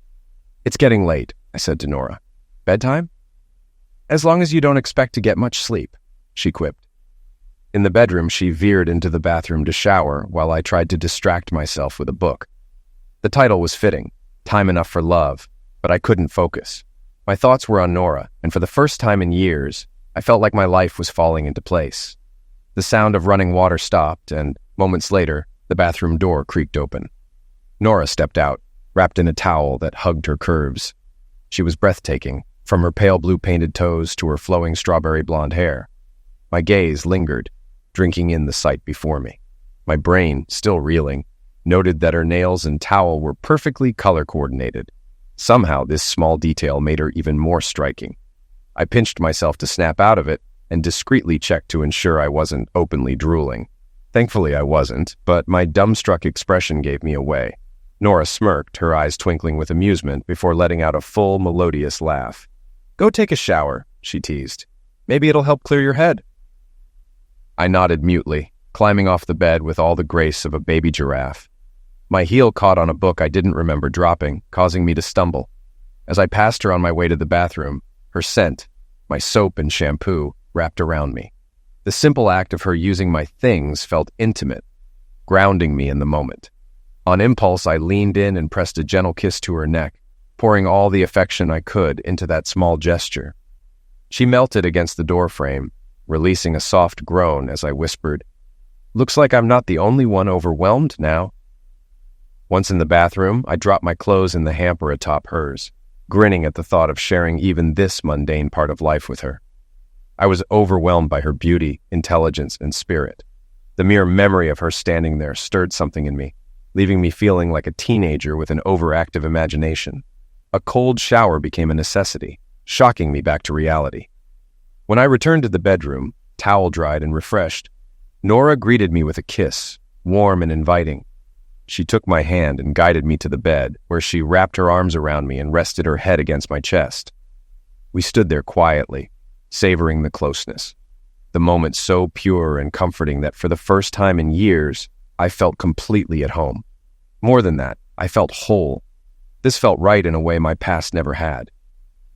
"It's getting late," I said to Nora. "Bedtime?" "As long as you don't expect to get much sleep," she quipped. In the bedroom, she veered into the bathroom to shower while I tried to distract myself with a book. The title was fitting, Time Enough for Love, but I couldn't focus. My thoughts were on Nora, and for the first time in years, I felt like my life was falling into place. The sound of running water stopped, and moments later, the bathroom door creaked open. Nora stepped out, wrapped in a towel that hugged her curves. She was breathtaking, from her pale blue painted toes to her flowing strawberry blonde hair. My gaze lingered, drinking in the sight before me. My brain, still reeling, noted that her nails and towel were perfectly color-coordinated. Somehow, this small detail made her even more striking. I pinched myself to snap out of it and discreetly checked to ensure I wasn't openly drooling. Thankfully, I wasn't, but my dumbstruck expression gave me away. Nora smirked, her eyes twinkling with amusement before letting out a full, melodious laugh. "Go take a shower," she teased. "Maybe it'll help clear your head." I nodded mutely, climbing off the bed with all the grace of a baby giraffe. My heel caught on a book I didn't remember dropping, causing me to stumble. As I passed her on my way to the bathroom, her scent, my soap and shampoo, wrapped around me. The simple act of her using my things felt intimate, grounding me in the moment. On impulse, I leaned in and pressed a gentle kiss to her neck, pouring all the affection I could into that small gesture. She melted against the doorframe, releasing a soft groan as I whispered, "Looks like I'm not the only one overwhelmed now." Once in the bathroom, I dropped my clothes in the hamper atop hers, grinning at the thought of sharing even this mundane part of life with her. I was overwhelmed by her beauty, intelligence, and spirit. The mere memory of her standing there stirred something in me, leaving me feeling like a teenager with an overactive imagination. A cold shower became a necessity, shocking me back to reality. When I returned to the bedroom, towel-dried and refreshed, Nora greeted me with a kiss, warm and inviting. She took my hand and guided me to the bed, where she wrapped her arms around me and rested her head against my chest. We stood there quietly, savoring the closeness, the moment so pure and comforting that for the first time in years, I felt completely at home. More than that, I felt whole. This felt right in a way my past never had.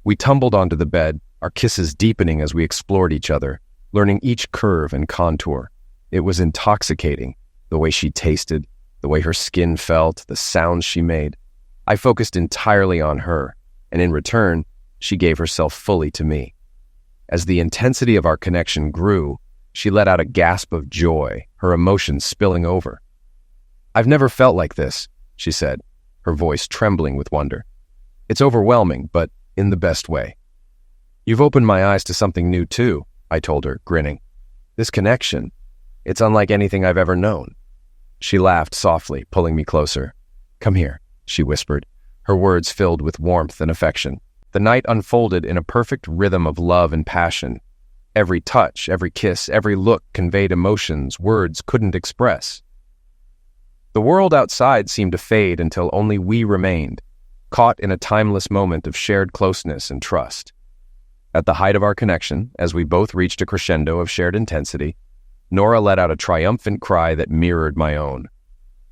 We tumbled onto the bed, our kisses deepening as we explored each other, learning each curve and contour. It was intoxicating, the way she tasted, the way her skin felt, the sounds she made. I focused entirely on her, and in return, she gave herself fully to me. As the intensity of our connection grew, she let out a gasp of joy, her emotions spilling over. "I've never felt like this," she said, her voice trembling with wonder. "It's overwhelming, but in the best way." "You've opened my eyes to something new too," I told her, grinning. "This connection, it's unlike anything I've ever known." She laughed softly, pulling me closer. "Come here," she whispered, her words filled with warmth and affection. The night unfolded in a perfect rhythm of love and passion. Every touch, every kiss, every look conveyed emotions words couldn't express. The world outside seemed to fade until only we remained, caught in a timeless moment of shared closeness and trust. At the height of our connection, as we both reached a crescendo of shared intensity, Nora let out a triumphant cry that mirrored my own.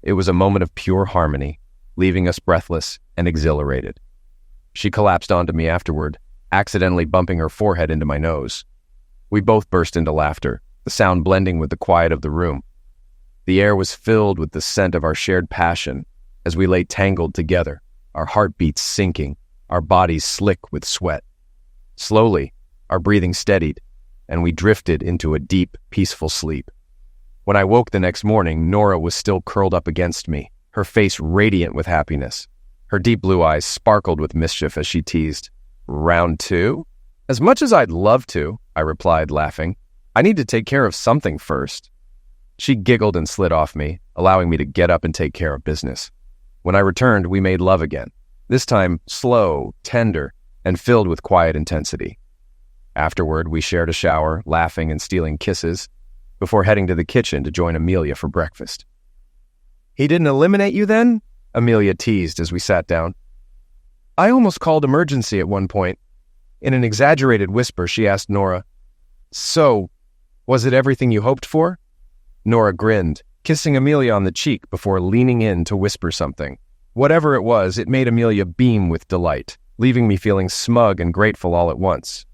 It was a moment of pure harmony, leaving us breathless and exhilarated. She collapsed onto me afterward, accidentally bumping her forehead into my nose. We both burst into laughter, the sound blending with the quiet of the room. The air was filled with the scent of our shared passion as we lay tangled together, our heartbeats sinking, our bodies slick with sweat. Slowly, our breathing steadied, and we drifted into a deep, peaceful sleep. When I woke the next morning, Nora was still curled up against me, her face radiant with happiness. Her deep blue eyes sparkled with mischief as she teased, "Round two?" "As much as I'd love to," I replied, laughing. "I need to take care of something first." She giggled and slid off me, allowing me to get up and take care of business. When I returned, we made love again, this time slow, tender, and filled with quiet intensity. Afterward, we shared a shower, laughing and stealing kisses, before heading to the kitchen to join Amelia for breakfast. "He didn't eliminate you then?" Amelia teased as we sat down. "I almost called emergency at one point." In an exaggerated whisper, she asked Nora, "So, was it everything you hoped for?" Nora grinned, kissing Amelia on the cheek before leaning in to whisper something. Whatever it was, it made Amelia beam with delight, leaving me feeling smug and grateful all at once.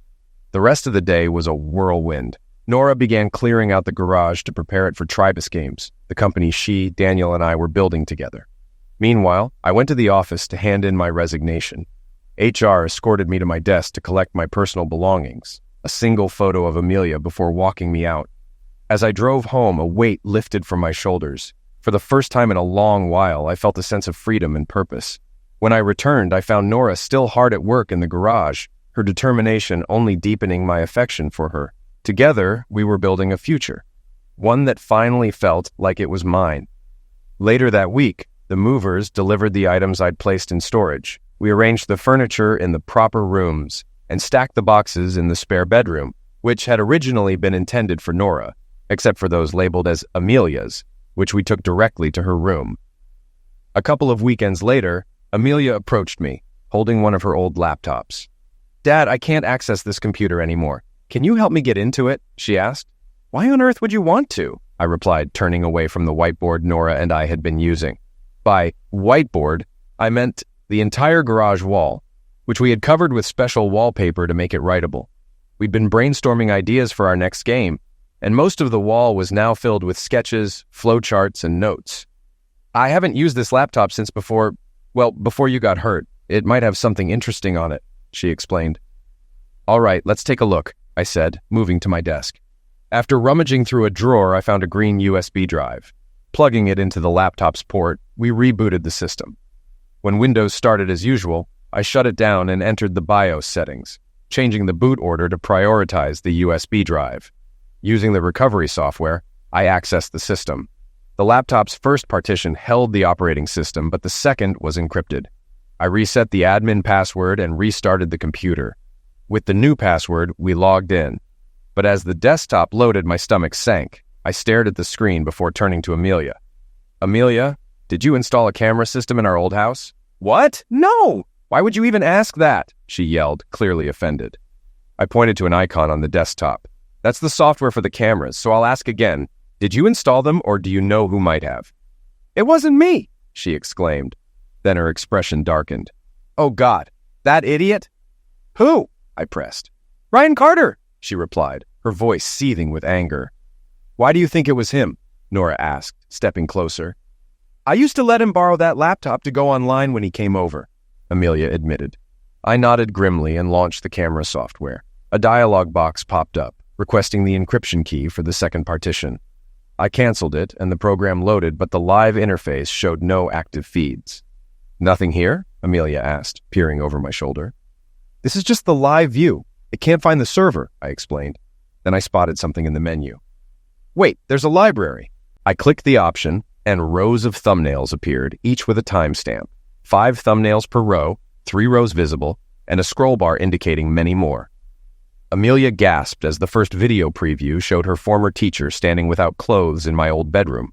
The rest of the day was a whirlwind. Nora began clearing out the garage to prepare it for Tribus Games, the company she, Daniel, and I were building together. Meanwhile, I went to the office to hand in my resignation. HR escorted me to my desk to collect my personal belongings, a single photo of Amelia before walking me out. As I drove home, a weight lifted from my shoulders. For the first time in a long while, I felt a sense of freedom and purpose. When I returned, I found Nora still hard at work in the garage, her determination only deepening my affection for her. Together, we were building a future, one that finally felt like it was mine. Later that week, the movers delivered the items I'd placed in storage. We arranged the furniture in the proper rooms and stacked the boxes in the spare bedroom, which had originally been intended for Nora, except for those labeled as Amelia's, which we took directly to her room. A couple of weekends later, Amelia approached me, holding one of her old laptops. "Dad, I can't access this computer anymore. Can you help me get into it?" she asked. "Why on earth would you want to?" I replied, turning away from the whiteboard Nora and I had been using. By whiteboard, I meant the entire garage wall, which we had covered with special wallpaper to make it writable. We'd been brainstorming ideas for our next game, and most of the wall was now filled with sketches, flowcharts, and notes. "I haven't used this laptop since before you got hurt. It might have something interesting on it," she explained. "All right, let's take a look," I said, moving to my desk. After rummaging through a drawer, I found a green USB drive. Plugging it into the laptop's port, We rebooted the system. When Windows started as usual, I shut it down and entered the BIOS settings, changing the boot order to prioritize the USB drive. Using the recovery software, I accessed the system. The laptop's first partition held the operating system, but the second was encrypted. I reset the admin password and restarted the computer. With the new password, we logged in. But as the desktop loaded, my stomach sank. I stared at the screen before turning to Amelia. Amelia, did you install a camera system in our old house? What? No! Why would you even ask that? She yelled, clearly offended. I pointed to an icon on the desktop. That's the software for the cameras, so I'll ask again. Did you install them, or do you know who might have? It wasn't me, she exclaimed. Then her expression darkened. Oh God, that idiot? Who? I pressed. Ryan Carter, she replied, her voice seething with anger. Why do you think it was him? Nora asked, stepping closer. I used to let him borrow that laptop to go online when he came over, Amelia admitted. I nodded grimly and launched the camera software. A dialog box popped up, requesting the encryption key for the second partition. I canceled it, and the program loaded, but the live interface showed no active feeds. Nothing here? Amelia asked, peering over my shoulder. This is just the live view. It can't find the server, I explained. Then I spotted something in the menu. Wait, there's a library. I clicked the option, and rows of thumbnails appeared, each with a timestamp. 5 thumbnails per row, 3 rows visible, and a scroll bar indicating many more. Amelia gasped as the first video preview showed her former teacher standing without clothes in my old bedroom.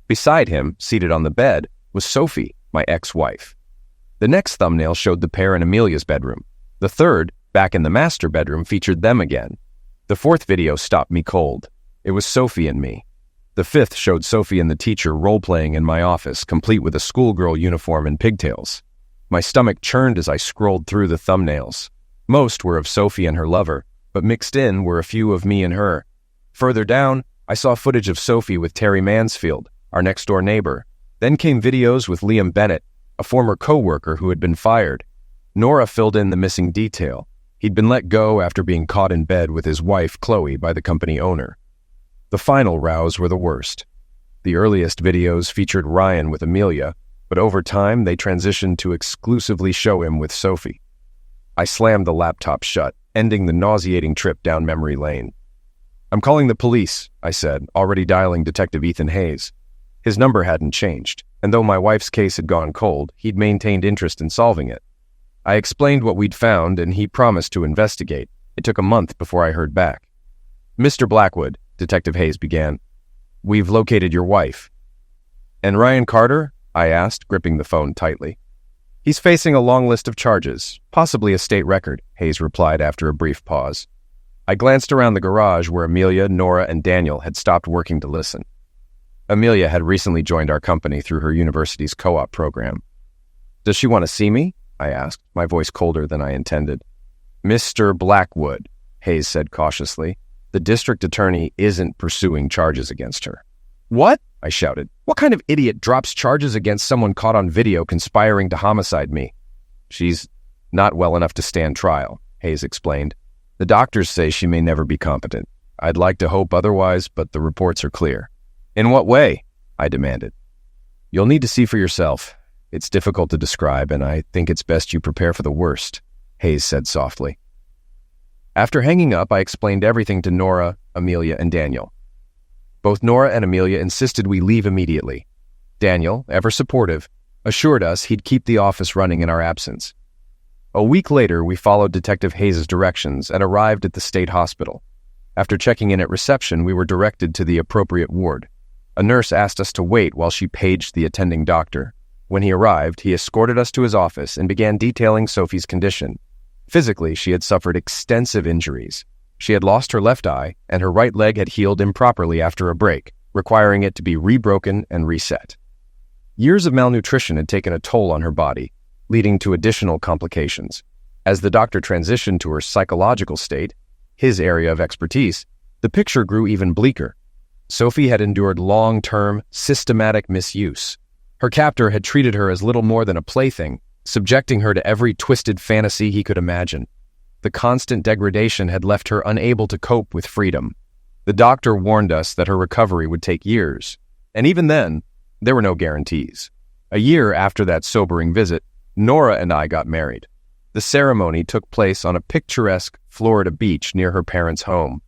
Beside him, seated on the bed, was Sophie, my ex-wife. The next thumbnail showed the pair in Amelia's bedroom. The third, back in the master bedroom, featured them again. The fourth video stopped me cold. It was Sophie and me. The fifth showed Sophie and the teacher role-playing in my office, complete with a schoolgirl uniform and pigtails. My stomach churned as I scrolled through the thumbnails. Most were of Sophie and her lover, but mixed in were a few of me and her. Further down, I saw footage of Sophie with Terry Mansfield, our next-door neighbor. Then came videos with Liam Bennett, a former co-worker who had been fired. Nora filled in the missing detail. He'd been let go after being caught in bed with his wife, Chloe, by the company owner. The final rows were the worst. The earliest videos featured Ryan with Amelia, but over time they transitioned to exclusively show him with Sophie. I slammed the laptop shut, ending the nauseating trip down memory lane. I'm calling the police, I said, already dialing Detective Ethan Hayes. His number hadn't changed, and though my wife's case had gone cold, he'd maintained interest in solving it. I explained what we'd found, and he promised to investigate. It took a month before I heard back. Mr. Blackwood, Detective Hayes began, we've located your wife. And Ryan Carter? I asked, gripping the phone tightly. He's facing a long list of charges, possibly a state record, Hayes replied after a brief pause. I glanced around the garage where Amelia, Nora, and Daniel had stopped working to listen. Amelia had recently joined our company through her university's co-op program. Does she want to see me? I asked, my voice colder than I intended. Mr. Blackwood, Hayes said cautiously. The district attorney isn't pursuing charges against her. What? I shouted. What kind of idiot drops charges against someone caught on video conspiring to homicide me? She's not well enough to stand trial, Hayes explained. The doctors say she may never be competent. I'd like to hope otherwise, but the reports are clear. In what way? I demanded. You'll need to see for yourself. It's difficult to describe, and I think it's best you prepare for the worst, Hayes said softly. After hanging up, I explained everything to Nora, Amelia, and Daniel. Both Nora and Amelia insisted we leave immediately. Daniel, ever supportive, assured us he'd keep the office running in our absence. A week later, we followed Detective Hayes' directions and arrived at the state hospital. After checking in at reception, we were directed to the appropriate ward. A nurse asked us to wait while she paged the attending doctor. When he arrived, he escorted us to his office and began detailing Sophie's condition. Physically, she had suffered extensive injuries. She had lost her left eye, and her right leg had healed improperly after a break, requiring it to be rebroken and reset. Years of malnutrition had taken a toll on her body, leading to additional complications. As the doctor transitioned to her psychological state, his area of expertise, the picture grew even bleaker. Sophie had endured long-term, systematic misuse. Her captor had treated her as little more than a plaything, subjecting her to every twisted fantasy he could imagine. The constant degradation had left her unable to cope with freedom. The doctor warned us that her recovery would take years, and even then, there were no guarantees. A year after that sobering visit, Nora and I got married. The ceremony took place on a picturesque Florida beach near her parents' home.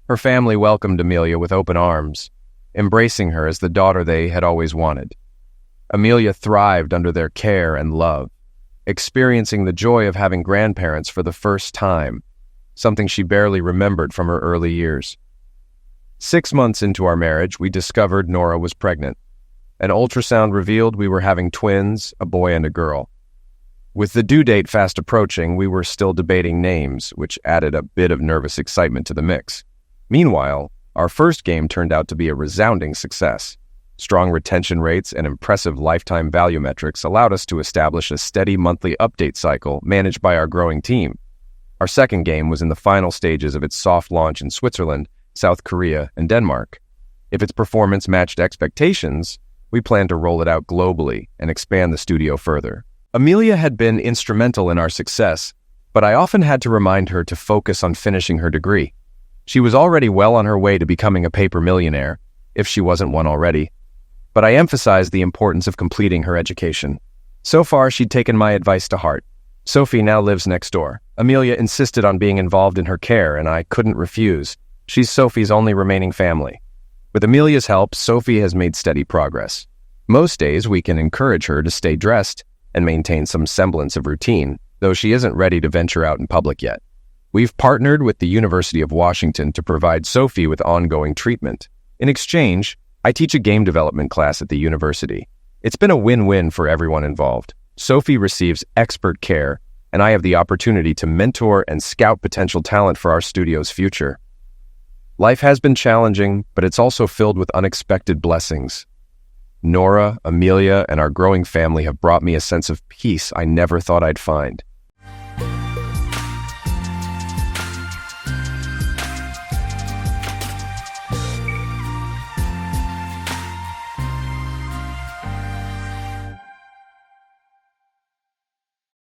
Her family welcomed Amelia with open arms, embracing her as the daughter they had always wanted. Amelia thrived under their care and love, experiencing the joy of having grandparents for the first time, something she barely remembered from her early years. 6 months into our marriage, we discovered Nora was pregnant. An ultrasound revealed we were having twins, a boy and a girl. With the due date fast approaching, we were still debating names, which added a bit of nervous excitement to the mix. Meanwhile, our first game turned out to be a resounding success. Strong retention rates and impressive lifetime value metrics allowed us to establish a steady monthly update cycle managed by our growing team. Our second game was in the final stages of its soft launch in Switzerland, South Korea, and Denmark. If its performance matched expectations, we planned to roll it out globally and expand the studio further. Amelia had been instrumental in our success, but I often had to remind her to focus on finishing her degree. She was already well on her way to becoming a paper millionaire, if she wasn't one already, but I emphasized the importance of completing her education. So far, she'd taken my advice to heart. Sophie now lives next door. Amelia insisted on being involved in her care, and I couldn't refuse. She's Sophie's only remaining family. With Amelia's help, Sophie has made steady progress. Most days, we can encourage her to stay dressed and maintain some semblance of routine, though she isn't ready to venture out in public yet. We've partnered with the University of Washington to provide Sophie with ongoing treatment. In exchange, I teach a game development class at the university. It's been a win-win for everyone involved. Sophie receives expert care, and I have the opportunity to mentor and scout potential talent for our studio's future. Life has been challenging, but it's also filled with unexpected blessings. Nora, Amelia, and our growing family have brought me a sense of peace I never thought I'd find.